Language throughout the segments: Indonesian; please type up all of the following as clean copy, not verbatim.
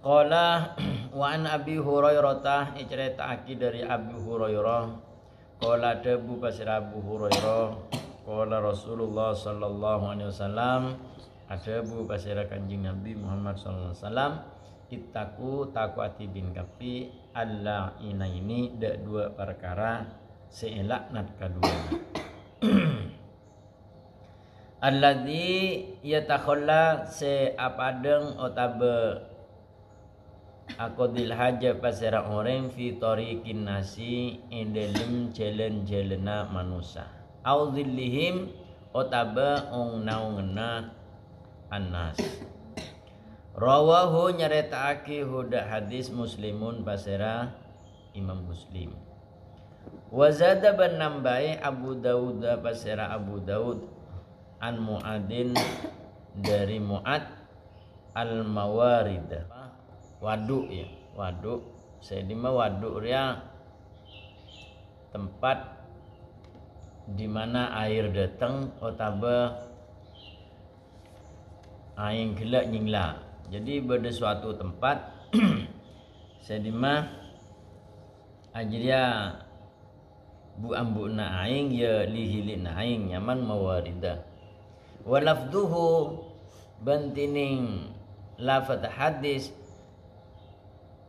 Qala wa an Abi Hurairah iceritaake dari Abi Hurairah qala debu pasir Abu Hurairah qala Rasulullah sallallahu alaihi wasallam adebu pasir Kanjeng Nabi Muhammad sallallahu alaihi wasallam ittaku takwati bin kapi alla ini dua perkara seelaknat kedua alladzi yatakhalla se apadeng otabe akodil haja pasera orang fi tariqin nasi indelem jalan-jalana manusia au dhillihim otaba ong naungna annas rawahu nyaritaake huda hadis muslimun pasera Imam Muslim wa zada ban nambai Abu Daud pasera Abu Daud an Muadin dari Muad al-Mawarid waduk ya, waduk. Saya dimana waduk ya tempat di mana air datang otaba aing gelak nyingla. Jadi pada suatu tempat saya dimana ajria bu ambuna aing ya lihilin aing nyaman mawarida. Walafduhu bantining lafaz hadis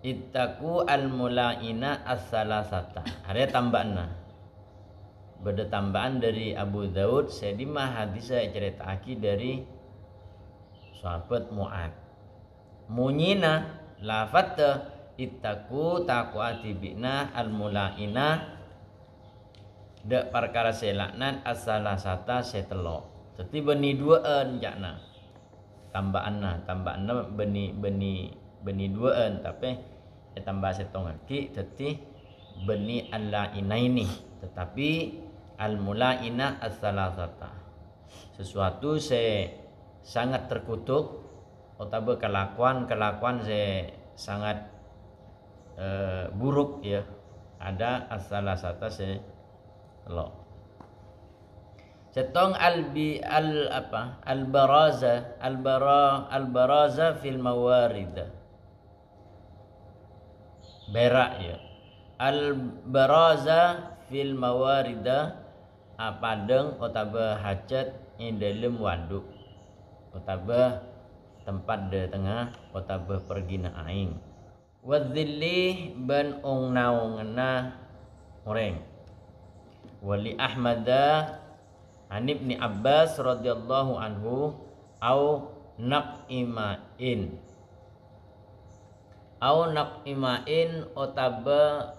ittaku al-mulaina as-salasata. Ada tambahan. Beda tambahan dari Abu Daud. Saya dimah hadis saya ceritakan dari sahabat Mu'ad. Munyina lafat ittaku takwati bina al-mulaina dak perkara selaknan as-salasata setelo. Jadi beni duaan jakna. Tambahanna beni duaan tapi tambah setong lagi jadi beni al-lainaini tetapi al-mulaina as-salasata sesuatu sangat terkutuk atau kelakuan sangat buruk ya ada as-salasata lo setong al-baraza fil mawarid berak ya al-baraza fil mawarida apadeng otaba hajat ing dalem waduk otaba tempat de tengah otaba pergina aing wadzilli ban ong naungna orang wali ahmada an ibni Abbas radhiyallahu anhu au naqimain au naqimain otaba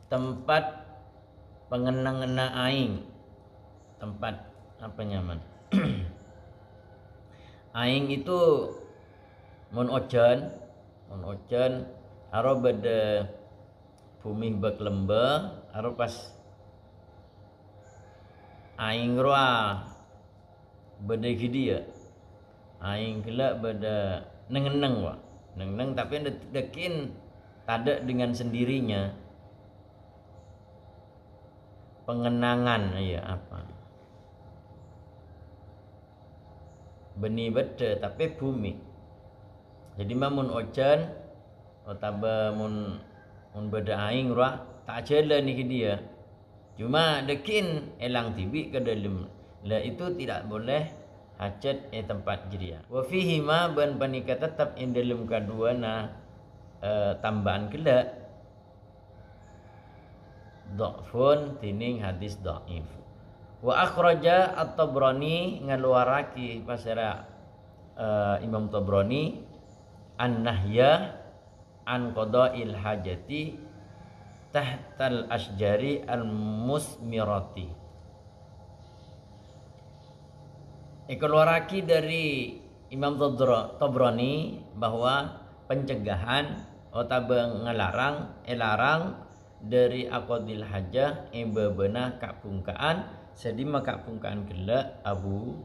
tempat pengenang-ngena aing tempat apa nyaman aing itu mun ojan aro beda bumi bak lembah aro pas aing roa beda gidi ya aing gila beda neng tapi dekin tada dengan sendirinya pengenangan ya apa benih beda tapi bumi jadi mamun ojan otaba mun beda aing roa tak jalan nih dia cuma dekin elang tibi ke dalam lah itu tidak boleh hajat tempat jeria. Wa fihi ma ban panika tetap in dalam kaduana tambahan kelak dhafun tining hadis dhaif. Wa akhraja at-Tabrani ngaluaraki pasara Imam Tabrani an-nahya an qada'il hajati tahtal asjari al-musmirati. Keluaraki dari Imam Tabrani bahwa pencegahan atau ngelarang dari aqdil hajah bebena kapungkaan sedima kapungkaan gela abu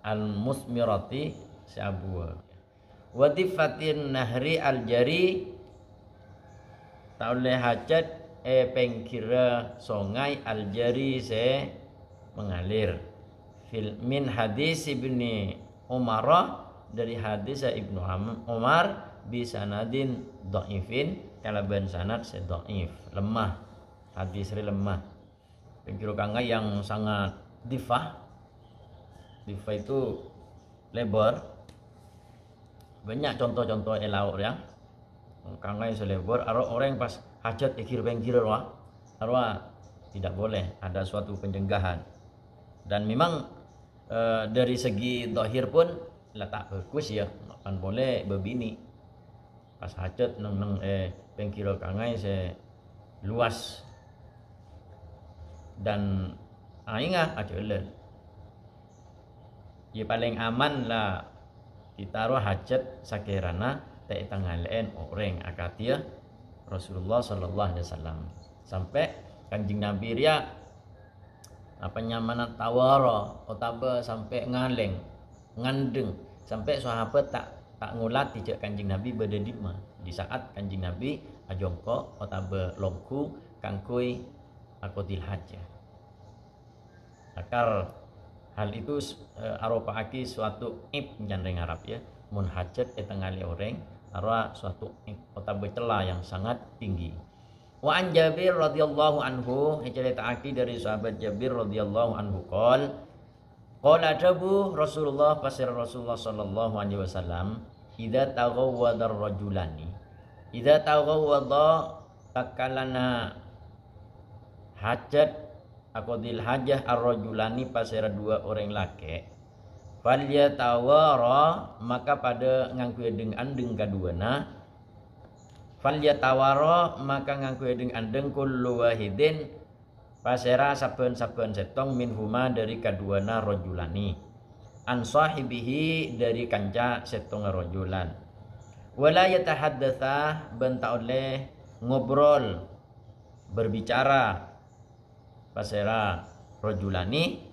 al-musmirati si abu wadifatin nahri al-jari taule hajat pengkira songai al-jari se mengalir. Min hadis Ibni Umar, dari hadis Ibnu Umar bisanadin dhaifin, kalaban sanad dhaif, lemah, hadis lemah. Pengkiro kangga yang sangat difah itu lebar. Banyak contoh-contoh elaur ya. Kangga yang selebar, orang pas hajat ikir pengkir arwah tidak boleh, ada suatu pencegahan. Dan memang dari segi zahir pun lah tak bagus ya, kan boleh berbini. Pas hajat neng pengkir kangai se luas dan ingat aja ya paling aman lah kita roh hajat sakirana tak tangalen orang akatia Rasulullah sallallahu alaihi wasallam sampai Kanjeng Nabi ria apa nyamana tawara otaba sampai ngaleng ngandeng sampai sahabat tak ngulat dijak Kanjeng Nabi berdedima di saat Kanjeng Nabi ajongko otaba longku kangkui akodil hajah. Akar hal itu aropaaki suatu jandeng Arab ya, mun hajat etengali orang arwa suatu otaba celah yang sangat tinggi. Wa an Jabir radhiyallahu anhu, ceritaake dari sahabat Jabir radhiyallahu anhu qala dabu Rasulullah pasir Rasulullah sallallahu alaihi wasallam idza taghawwada ar-rajulani idza taghawwada takalana hajat aqdil hajah ar-rajulani pasir dua orang laki falyatawara maka pada ngangku andeng kaduana falyatawara maka ngangku andeng kullu wahidin pasera saben-saben setong minhuma dari kaduana rajulani an sahibihi dari kanca setong rajulan wala yatahaddatsa benta oleh ngobrol berbicara pasera rajulani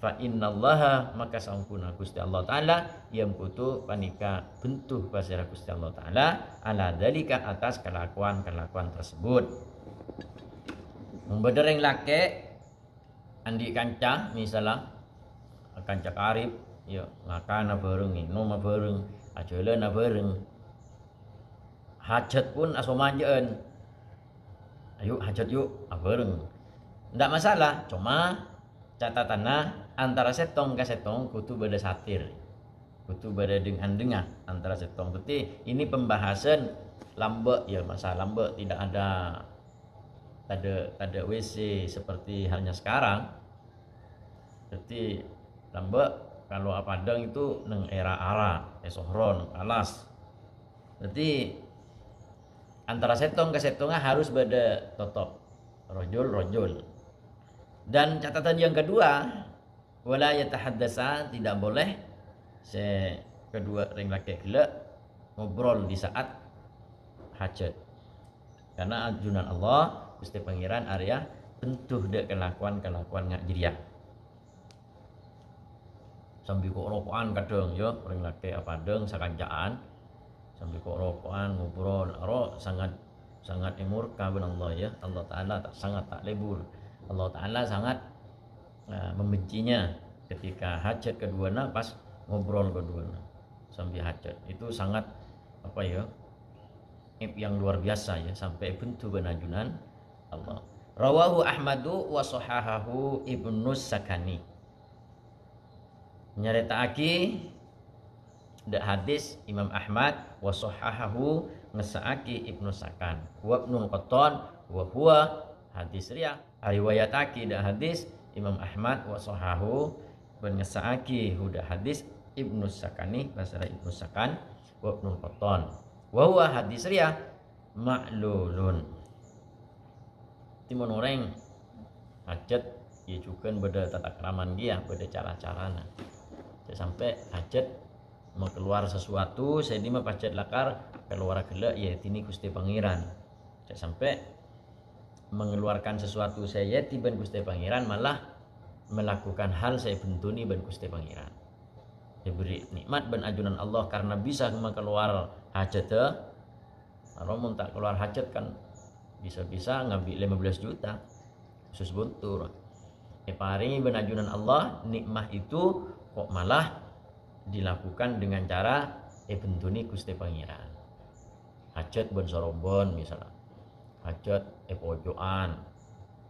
fa innallaha maka sampuna Gusti Allah taala yang putu panika bentuh pasera Gusti Allah taala ala dalika atas kelakuan tersebut. Membedereng lake andi kanca misalnya kanca karib ya makana bareng minum bareng ajeulana bareng hajat pun aso manjeun ayo hajat yuk bareng ndak masalah, cuma catatannya antara setong ke setong kutu beda satir kutu beda dengan antara setong. Tapi ini pembahasan lambe ya, masalah lambe tidak ada WC seperti halnya sekarang. Jadi lambe kalau Padang itu neng era sohron alas. Jadi antara setong ke setongnya harus beda totop rojul. Dan catatan yang kedua, wala yatahaddasa tidak boleh kedua ring laki gila ngobrol di saat hajat. Karena ajunan Allah Gusti Pangeran area bentuh dek kelakuan ngak jiriah. Sambil kok rokokan kadang ya ring laki Padang sakancaan sambil kok rokokan ngobrol sangat murka bin Allah ya. Allah Ta'ala sangat tak lebur. Allah Ta'ala sangat membencinya ketika hajat keduanya pas ngobrol keduanya sambil hajat. Itu sangat yang luar biasa ya, sampai bentuk benajunan Allah. Rawahu Ahmadu wa sahahahu Ibnu Sakani. Nyaritaake dak hadis Imam Ahmad wa sahahahu ngesaaki Ibnu Sakan wa Ibnu Qattan wa huwa hadis riya riwayatake dak hadis Imam Ahmad wa sahahu ben ngesaaki huda hadis Ibnu Sakani basara Ibnu Sakan wa Ibnu Qattan wa huwa hadis riya ma'lulun. Timun orang hajat ya juga beda tata keraman dia, beda cara-carana. Sampai hajat mau keluar sesuatu saya di mah pacet lakar keluar gelak ya tini Gusti Pangeran. Sampai mengeluarkan sesuatu saya tiban Gusti Pangeran malah melakukan hal saya bentuni ban Gusti Pangeran. Diberi nikmat ban ajunan Allah karena bisa keluar hajat kalau mau tak keluar hajat kan bisa ngambil 15 juta khusus buntur. paringi benajunan Allah nikmah itu kok malah dilakukan dengan cara bentuni Gusti Pangeran. Hajat ben sorobon misalnya. Hajat pojokan.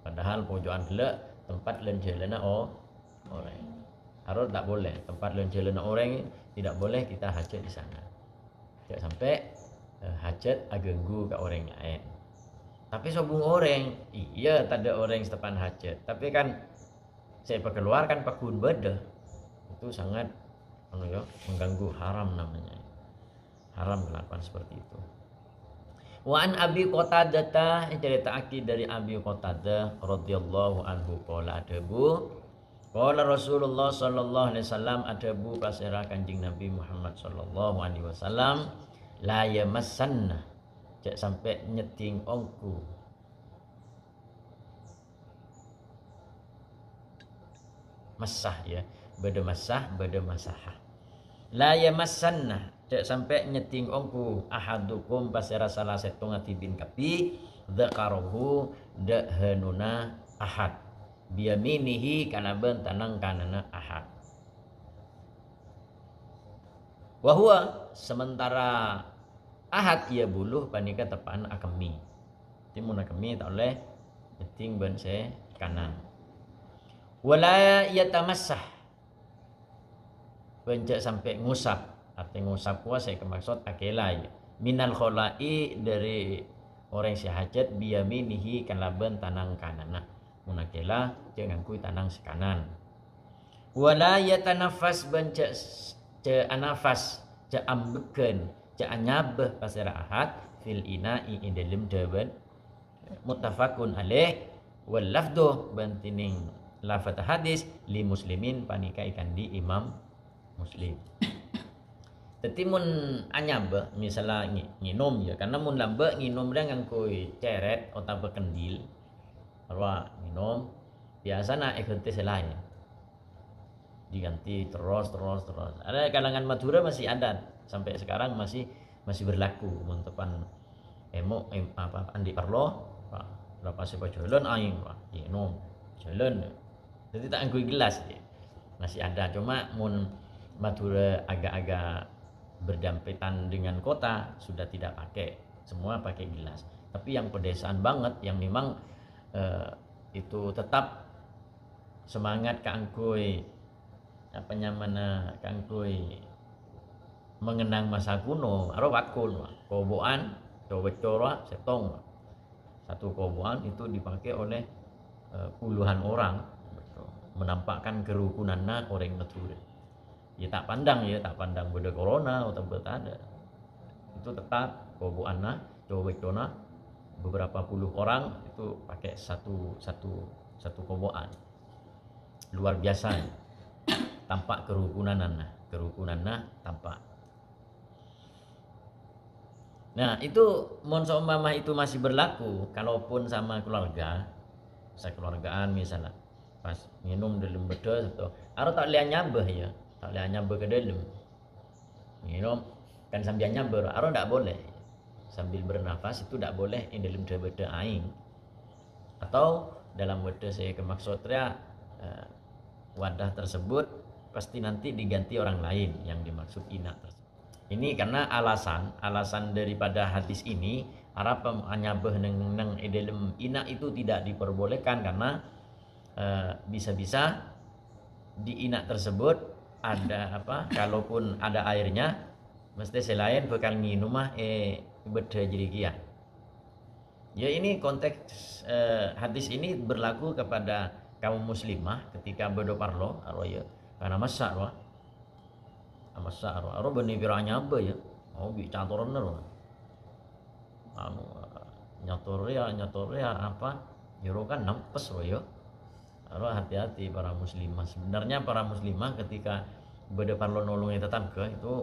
Padahal pojokan gelek tempat len jelena orang. Harus tak boleh tempat len jelena orang tidak boleh kita hajat di sana. Jangan sampai hajat agenggu ke orang lain. Tapi sobung orang, iya tak ada orang setepan hajat. Tapi kan saya perkeluarkan pakun beda itu sangat mengganggu, haram namanya. Haram melakukan seperti itu. Wa an Abi Qatadah cerita akid dari Abi Qatadah radhiyallahu anhu qala adabu qala Rasulullah sallallahu alaihi wasallam adabu pasira Kanjeng Nabi Muhammad sallallahu alaihi wasallam la yamassanna cek sampai nyeting ongku masah ya, beda masah beda masahah. La yamassanna cek sampai nyeting ongku ahadukum pasira salah satu ngatibin kapi dzakarahu dahanuna ahad biyaminihi kana ben tanang kanana ahad. Wahua sementara ahad ia buluh panika tepan akemi. Timun akemi tak oleh nyeting ben se kanan. Wala yatamassah pencet sampai ngusap, arti ngusap kuasa kemaksud akelai minal kholai dari orang si hajat biyaminihi kan laban tanang kanan munakela jangan kui tanang sekanan. Wala yatanafas bencet ce anafas ce ambeken ce anyabeh pasira ahad fil ina'i dalam daban muttafaqun alaih wal lafdhu bantining lafaz hadis li muslimin panika ikan di Imam Muslim. Tetimun anyab misalnya nginum ya karena mun lambe nginum dia ngangkui ceret atau bekendil arwah minum biasanya ikut selain diganti terus. Ada kalangan Madura masih ada sampai sekarang masih berlaku mentepan andi parlo berapa sepa jalan aing minum jalan jadi tak angkui gelas ya. Masih ada cuma mun Madura agak-agak berdempetan dengan kota sudah tidak pakai, semua pakai gelas. Tapi yang pedesaan banget yang memang itu tetap semangat keangkui apa nyamana keangkui mengenang masa kuno aro wakul koboan cowek setong satu koboan itu dipakai oleh puluhan orang menampakkan kerukunannya orang Madura. Ya tak pandang beda corona atau beda ada. Itu tetap koboanna cowek-cowek beberapa puluh orang itu pakai satu koboan. Luar biasa. Tampak kerukunanna tampak. Nah, itu mon seumpama itu masih berlaku kalaupun sama keluarga, sekeluargaan misalnya pas minum dalam bedos atau tak lihat nyambah ya. Tak boleh nyamber ke dalam minum kan sambil nyamber aro tak boleh sambil bernafas itu tak boleh di dalam beda aing atau dalam beda saya kemaksudnya wadah tersebut pasti nanti diganti orang lain yang dimaksud ina tersebut. Ini karena alasan daripada hadis ini arab nyambah neng dalam ina itu tidak diperbolehkan karena bisa-bisa di ina tersebut ada kalaupun ada airnya mesti selain bakal minum beda jerigian. Ya ini konteks hadis ini berlaku kepada kaum muslimah ketika berdoparlo arwaya karena masak arwah beni piranya apa ya bi catoran ro nyator ya apa jero kan nampes ro ya. Arwah hati-hati para muslimah. Sebenarnya para muslimah ketika berdepan nolongnya tetangga itu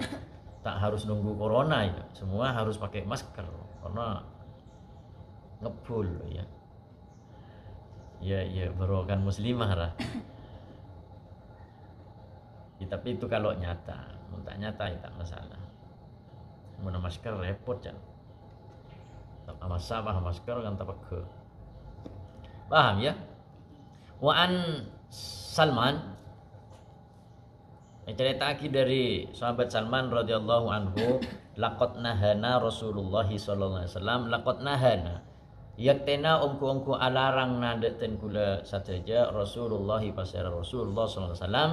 tak harus nunggu corona ya. Semua harus pakai masker karena ngebul ya. Ya berokan muslimah lah. Ya, tapi itu kalau nyata, tak nyata ya tak masalah. Mana masker repot kan. Tak masalah masker kan tak pakai. Paham ya? Wa an Salman cerita dari sahabat Salman radhiyallahu anhu, laqad nahana Rasulullah sallallahu alaihi wasallam, laqad nahana yaktena ungku alarang nadeten kula sateja Rasulullah pasara Rasulullah sallallahu alaihi wasallam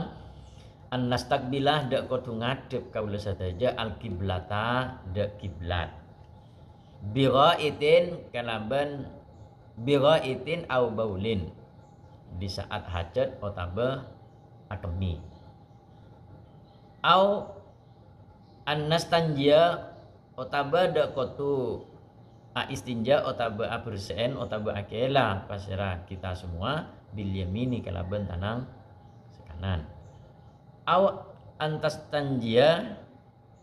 an nastaqbilah dak kudu ngadep kaula sateja al kiblata dak kiblat biraitin kalaban biraitin au baulin di saat hajat otaba akemi au annastanjia otaba dak kudu istinja otaba abersen otaba akela pasera kita semua bil yamini kalaban tanang sekanan au antastanjia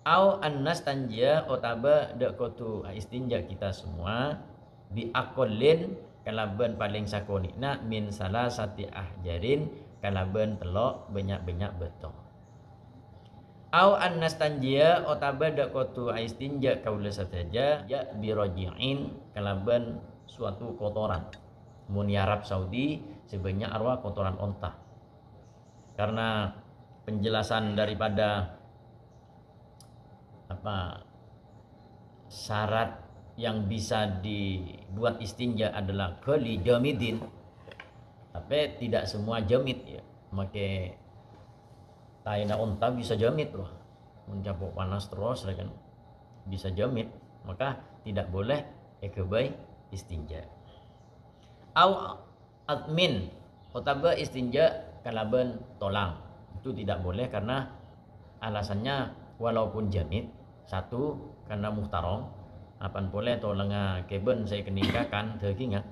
au annastanjia otaba dak kudu istinja kita semua bi aqallin kalaban paling sakonikna min salasati ahjarin kalaban telok banyak-banyak beto au annastanjia otaba dak kudu istinja kaula sateja ya biraji'in kalaban suatu kotoran mun Arab Saudi sebanyak arwah kotoran onta. Karena penjelasan daripada syarat yang bisa dibuat istinja adalah kali jamidin, tapi tidak semua jamid ya. Make taina unta bisa jamid loh, mencapai panas terus kan bisa jamid, maka tidak boleh ekebai istinja. Au admin otaba istinja kalaban tolang itu tidak boleh karena alasannya walaupun jamid satu karena muhtarom apan boleh tolenga keben saya keningkakan terkingat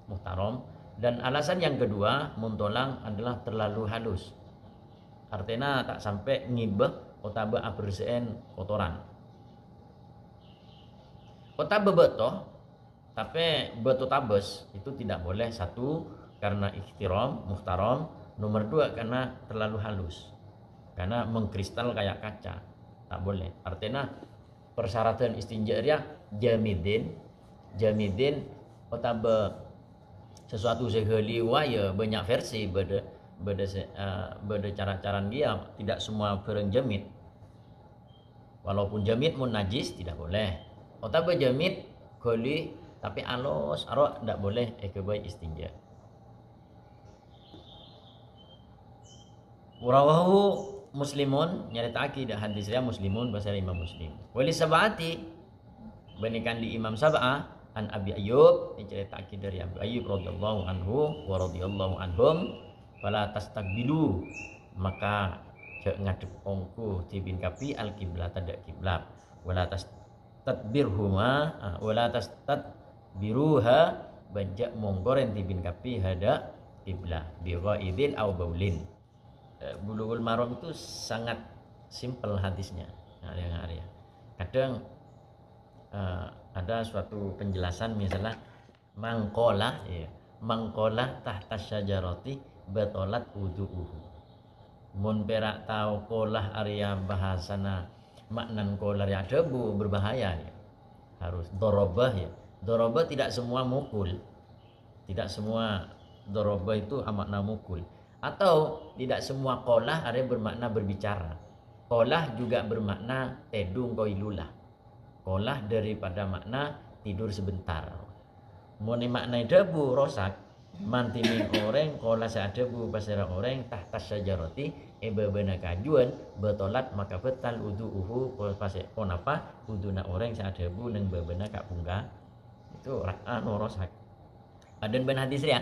muhtarom, dan alasan yang kedua muntolang adalah terlalu halus. Artinya tak sampai ngibah otaba aberseen kotoran. Otaba beto, tapi beto tabes itu tidak boleh. Satu karena ikhtiram, muhtaram. Nomor dua karena terlalu halus. Karena mengkristal kayak kaca. Tak boleh. Artinya persyaratan istinja dia jamidin otaba sesuatu segala ya banyak versi beda cara-cara dia, tidak semua barang jamid. Walaupun jamid mun najis tidak boleh. Otaba jamid goli tapi alus arok tidak boleh ekebai istinja. Rawahu Muslimun nyaritaki dah hadis dia Muslimun bahasa Imam Muslim. Wali sab'ati banikan di Imam Sab'ah an Abi Ayyub nyaritaki dari Abi Ayyub radhiyallahu anhu wa radhiyallahu anhum. Fala tastaqbilu maka cek ngadep ongku tibin kapi al kiblat ada kiblat wala tastadbirhuma wala tastadbiruha banjak monggoren tibin kapi hada kiblat bi ghaidin au baulin. Bulughul Maram itu sangat simpel hadisnya. Kadang ada suatu penjelasan misalnya mangkola tahta syajarati batolat wudu'uhu. Mun perak tahu kolah area bahasana maknan kolah yang debu berbahaya ya. Harus dorobah ya. Dorobah tidak semua mukul. Tidak semua dorobah itu makna mukul. Atau tidak semua kolah area bermakna berbicara. Kolah juga bermakna tedung koilulah. Kolah daripada makna tidur sebentar. Mun makna debu rosak mantimin orang kola seadebu pasara orang tahta syajarati ebebena kajuan betolat maka betal uduuhu pasek konapa uduna orang seadebu neng bebena kak pungga itu rosak. Adan ben hadis ya.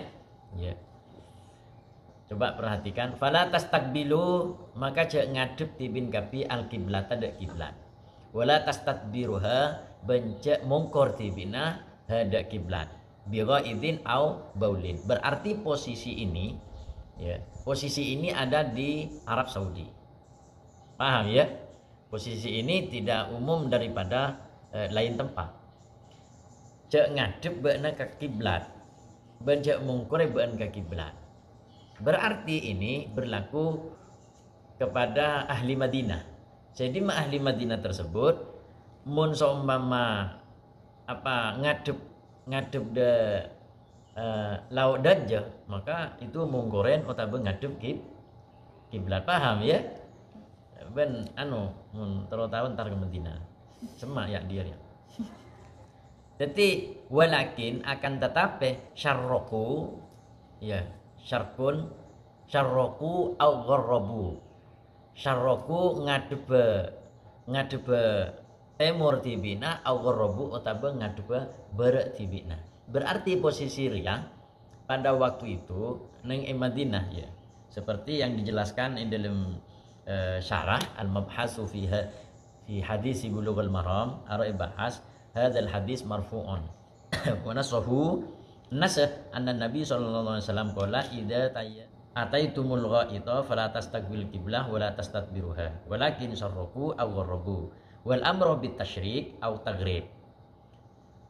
Coba perhatikan fala tastaqbilu maka cek ngadep tibin kapi al kiblata dak kiblat wala tastadbiruha bencek mongkor tibina hada kiblat bighaidin au baulin. Berarti posisi ini ada di Arab Saudi. Paham ya? Posisi ini tidak umum daripada lain tempat. Cek ngadep beuna ka kiblat, bencek mungkure beun ka kiblat. Berarti ini berlaku kepada ahli Madinah. Jadi ahli Madinah tersebut mun seumpama ngadep laut daja, maka itu munggoren utawa ngadep kiblat. Paham ya? Ben mun terutama ntar ke Medina. Semak ya dia ya. Jadi walakin akan tetapi syarroku ya syarroku au gharrabu. Syarroku ngadebe timur tibina au gharrabu utawa ngadebe barat tibina. Berarti posisi Riyah pada waktu itu neng Madinah ya. Seperti yang dijelaskan di dalam syarah al-mabhasu fi hadis Bulughul Maram ara bahas hadzal hadis marfu'un wa nasahu nasah anna nabi sallallahu alaihi wasallam qala idza ataitumul ghaita fala tastaqbil qiblah wa la tastadbiruha walakin sarruku aw gharrabu wal amru bit tasyrik aw taghrib.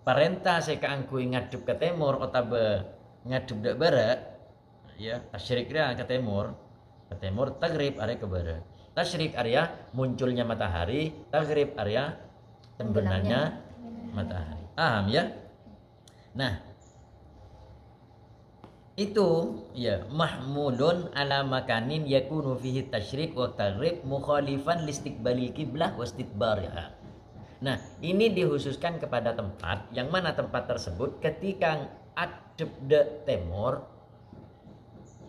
Perintah saya keangkui ngadep ke timur utawa ngadep ke barat ya, tasyrik dia ke timur, taghrib area ke barat. Tasyrik area munculnya matahari, taghrib area tenggelamnya matahari. Paham ya? Nah, itu ya mahmulun ala makanin yakunu fihi tasyrik wa taghrib mukhalifan listiqbalil qiblah wa istidbariha. Nah, ini dikhususkan kepada tempat yang mana tempat tersebut ketika adep de timur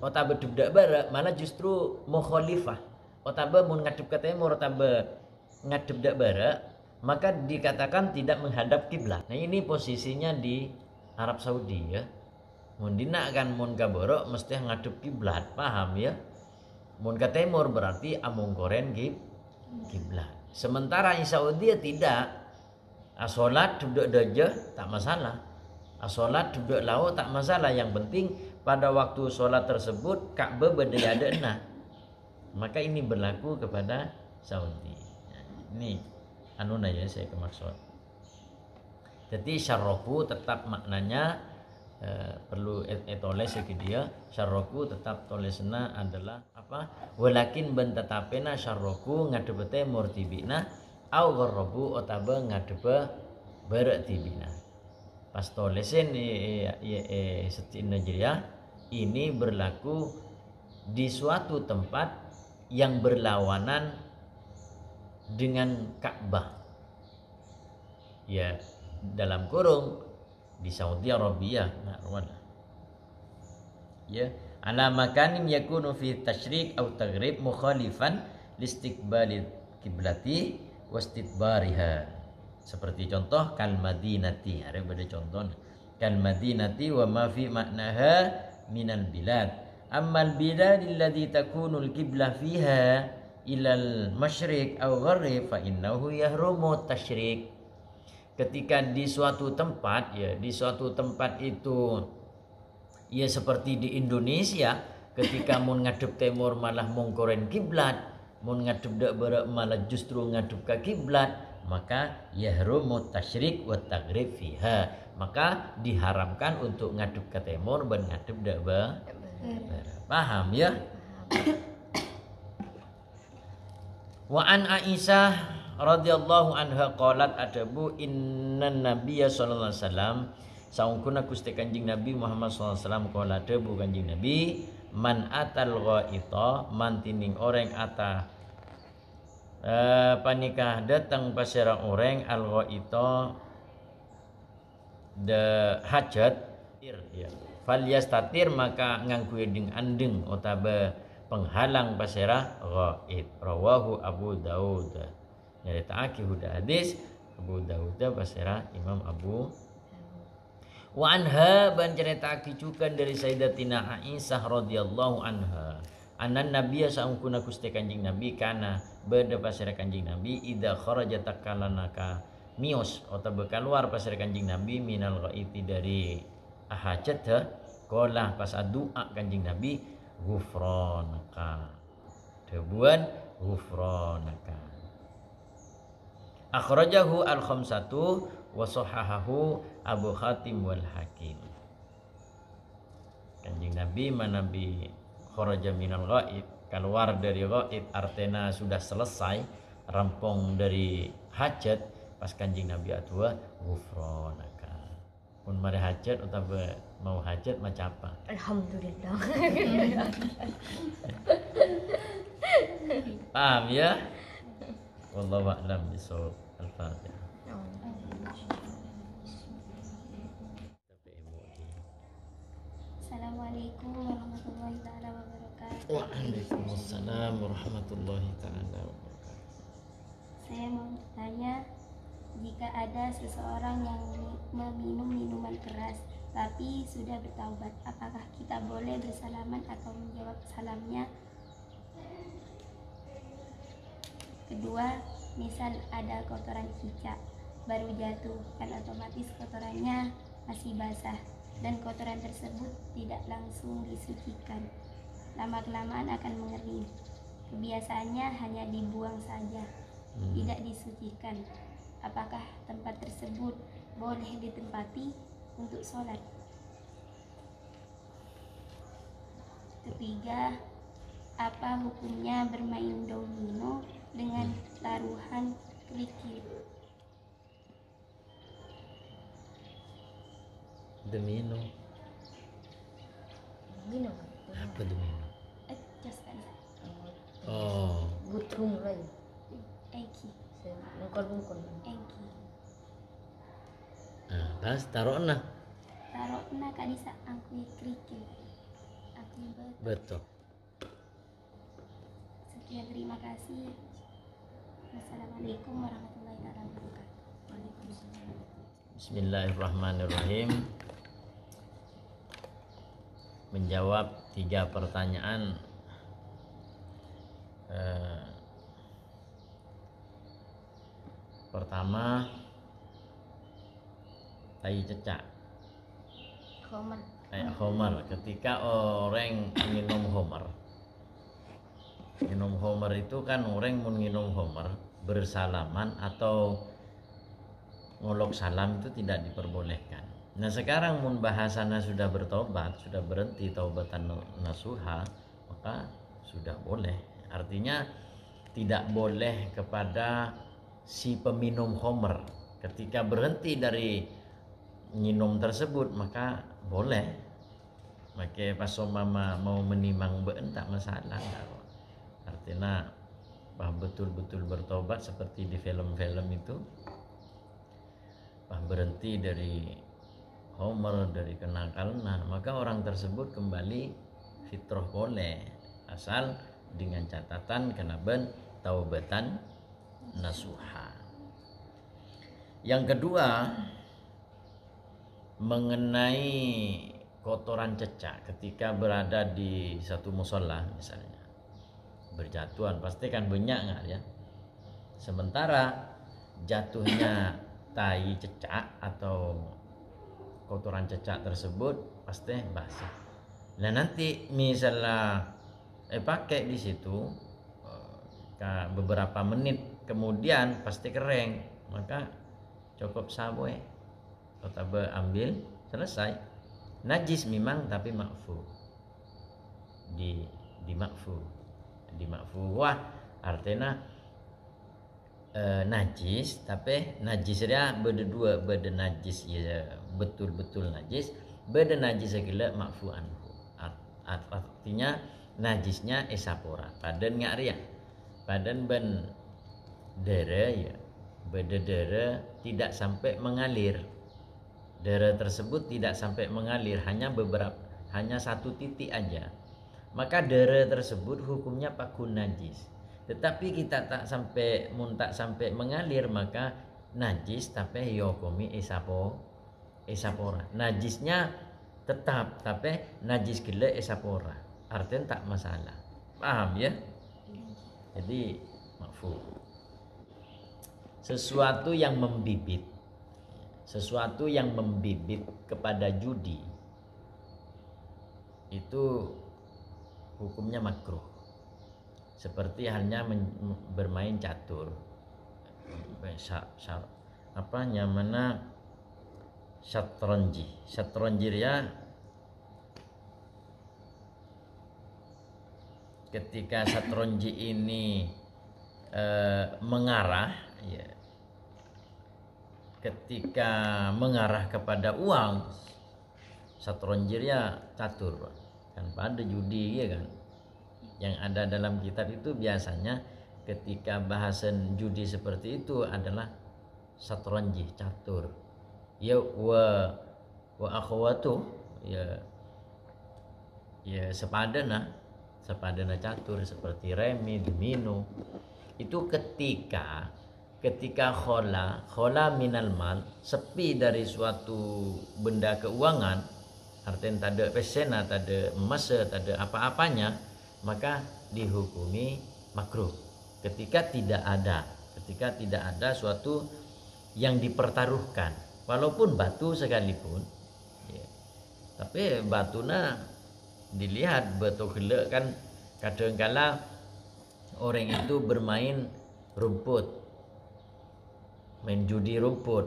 utawa adep de barat malah justru mukhalifah utawa mun ngadep ke timur utawa ngadep de barat maka dikatakan tidak menghadap kiblat. Nah, ini posisinya di Arab Saudi ya. Mun dina kan mun ka borok mesti ngadep kiblat, paham ya? Mun ke timur berarti amungkoren kiblat. Sementara di Saudi tidak. Asolat duduk daja tak masalah. Asolat duduk laut tak masalah. Yang penting pada waktu solat tersebut Ka'bah berdaya ada. Maka ini berlaku kepada Saudi. Ini ya saya kemaksud. Jadi syarroku tetap maknanya perlu etoleh segi dia. Syarroku tetap tolesna adalah apa? Walakin ben tetapena syarroku ngadep timur tibina au gharrabu utawa ngadep barat tibina. Pas tolesin seti Najriyah ini berlaku di suatu tempat yang berlawanan dengan Ka'bah. Ya, dalam kurung di Saudi Arabia ya ala makanin yakunu fi tasyrik atau taghrib mukhalifan listiqbalil kiblati wastidbariha. Seperti contoh kal madinati, ada pada contoh kal madinati wa ma fi maknaha minal bilad ammal bilad allati takunu al qiblah fiha ilal masyriq aw gharib fa innahu yahrumu tasyrik. Ketika di suatu tempat ya, di suatu tempat itu ya seperti di Indonesia ketika mun ngadep timur malah mungkoren kiblat, mun ngadep dak barat malah justru ngadep ke kiblat, maka yahrumu tasyrik wa taghrib fiha. Maka diharamkan untuk ngadep ke timur dan ngadep dak barat. Paham ya? Wa an Aisyah radhiyallahu anha qalat adabu innan nabiyya sallallahu alaihi wasallam saungkuna Gusti Kanjeng Nabi Muhammad sallallahu alaihi wasallam qala adabu Kanjeng Nabi man atal ghaita man tining orang ata panikah datang pasera orang al ghaita de hajat ya fal yastatir maka ngangkuy ding andeng utawa penghalang pasera ghaib. Rawahu Abu Daud. Nyaritaake huda hadis Abu Daud pasera Imam Abu. Wa anha ban nyaritaake cukan dari Sayyidatina Aisyah radhiyallahu anha anan nabiyya saungkuna Gusti Kanjeng Nabi kana beda pasera Kanjeng Nabi idza kharaja takalanaka mios atau keluar pasera Kanjeng Nabi minal ghaiti dari hajat qala pas doa Kanjeng Nabi ghufranaka debuan ghufranaka. Akhrajahu al-khamsatu wa sahahahu Abu Hatim wal Hakim. Kanjeng Nabi manabi kharaja minal ghaib, keluar dari ghaib artinya sudah selesai rampung dari hajat pas Kanjeng Nabi atua ghufranaka. Pun mari hajat utawa mau hajat macam apa? Alhamdulillah. Paham ya? Wallahu a'lam bishawab. Al-Fatihah. Assalamualaikum warahmatullahi taala wabarakatuh. Waalaikumsalam warahmatullahi taala wabarakatuh. Saya mau bertanya, jika ada seseorang yang meminum minuman keras tapi sudah bertaubat, apakah kita boleh bersalaman atau menjawab salamnya? Kedua, misal ada kotoran cicak baru jatuh, kan otomatis kotorannya masih basah dan kotoran tersebut tidak langsung disucikan. Lama-kelamaan akan mengering. Kebiasaannya hanya dibuang saja, tidak disucikan. Apakah tempat tersebut boleh ditempati untuk sholat? Ketiga, apa hukumnya bermain domino dengan taruhan kerikil? Domino. Minum. Apa domino? Just kan? Oh, Gutung lagi. Eki. Mengkol-mengkol. Eki. pas taruh nah. Taruh na kadisa angkui kerikil. Angkui Betul. Sekian, terima kasih. Wassalamualaikum warahmatullahi wabarakatuh. Waalaikumsalam. Bismillahirrahmanirrahim. Menjawab 3 pertanyaan. Pertama, tai cecak. Homer. Kayak homer, ketika orang minum homer. Minum homer itu kan orang mau minum homer bersalaman atau ngolok salam itu tidak diperbolehkan. Nah sekarang mun bahasana sudah bertobat, sudah berhenti taubatan nasuha, maka sudah boleh. Artinya tidak boleh kepada si peminum homer. Ketika berhenti dari minum tersebut maka boleh. Maka pas mama mau menimang beun tak masalah. Artinya betul-betul bertobat seperti di film-film itu. Berhenti dari homer, dari kenakalan, maka orang tersebut kembali fitrah boleh, asal dengan catatan kena taubatan nasuha. Yang kedua, mengenai kotoran cecak ketika berada di satu musola misalnya, berjatuhan pasti kan banyak nggak ya. Sementara jatuhnya tai cecak atau kotoran cecak tersebut pasti basah. Nah nanti misalnya pakai di situ beberapa menit kemudian pasti kering, maka cukup sabwe atau ambil selesai. Najis memang tapi makfu. Di makfu wah artinya najis, tapi najisnya beda dua, beda najis ya betul-betul najis, beda najis segala makfu anhu. Artinya najisnya esapora, padan ngarian, padan ben dere ya, beda dere tidak sampai mengalir. Dere tersebut tidak sampai mengalir, hanya satu titik aja. Maka dere tersebut hukumnya pakun najis. Tetapi kita tak sampai mengalir maka najis, tapi yokomi esapora. Najisnya tetap tapi najis gila esapora. Artinya tak masalah. Paham ya? Jadi makfu. Sesuatu yang membibit kepada judi itu hukumnya makruh. Seperti halnya bermain catur, namanya syatronji ya. Ketika syatronji ini mengarah ya, ketika mengarah kepada uang, satronjir ya catur kan, pada judi ya kan. Yang ada dalam kitab itu biasanya ketika bahasan judi seperti itu adalah satronjih, catur. Ya wa akhwatu ya sepadana catur seperti remi, domino. Itu ketika khola minal mal, sepi dari suatu benda keuangan, artinya tak ada pesena, tak ada emas, tak ada apa-apanya, maka dihukumi makruh. Ketika tidak ada suatu yang dipertaruhkan, walaupun batu sekalipun ya. Tapi batuna dilihat betul gila kan, kadang-kala orang itu bermain rumput, main judi rumput,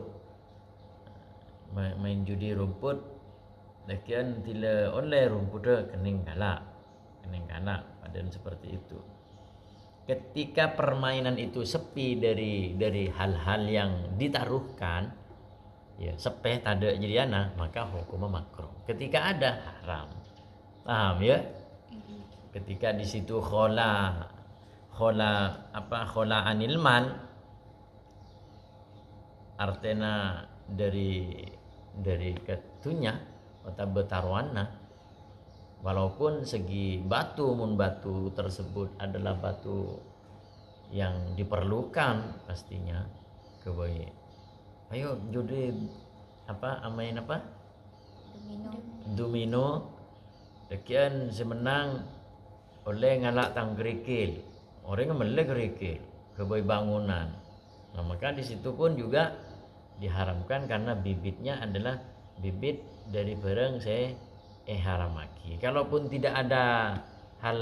lakian tila oleh rumput kening kalah padan seperti itu. Ketika permainan itu sepi dari hal-hal yang ditaruhkan, ya sepeh tada jadi anak, maka hukumnya makruh. Ketika ada haram, paham ya? Ketika di situ khola anil mal, artinya dari ketunya atau betaruana. Walaupun segi batu tersebut adalah batu yang diperlukan pastinya kebaik. Ayo judi main domino. Dekian semenang oleh ngalak tang kerikil. Orang melek kerikil kebaik bangunan. Nah, maka di situ pun juga diharamkan karena bibitnya adalah bibit dari barang saya haramaki. Kalaupun tidak ada hal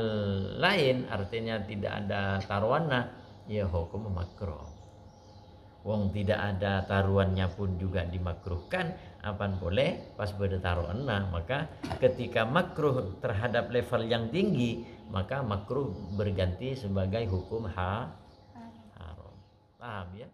lain, artinya tidak ada taruhannya, ya hukum makruh. Wong tidak ada taruhannya pun juga dimakruhkan, apaan boleh pas pada taruhannya. Maka ketika makruh terhadap level yang tinggi, maka makruh berganti sebagai hukum haram. Paham ya?